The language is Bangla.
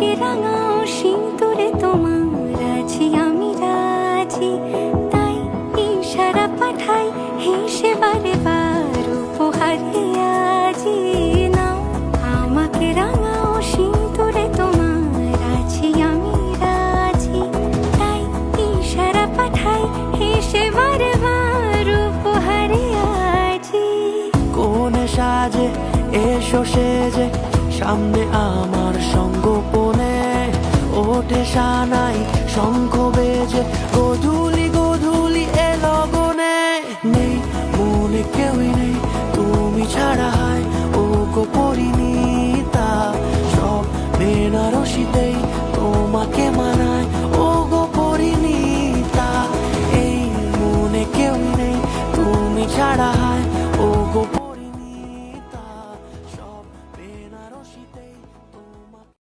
আমাকে রাঙাও সিঁদুরে তোমার আছি আমি রাজি, তাই ইশারা পাঠাই হেসে বারে বার উপহারে আজি। নাও আমাকে রাঙাও সিঁদুরে তোমার আছি আমি রাজি, তাই ইশারা পাঠাই হেসে বারে বার উপহারে আজি। কোনে সাজে এসো সেজে সামনে আমার সঙ্গোপনে, ওঠে সানাই শঙ্খ বেজে গধূলি গধূলি এ লগনে। নেই মনে কেউই নেই তুমি ছাড়া, হায় ও গো পরিণীতা, সব বেনারসিতেই তোমাকে মানায় ও গো পরিণীতা। এই মনে কেউই নেই তুমি ছাড়া, হায় ও গো পরিণীতা, সব বেনারসিতে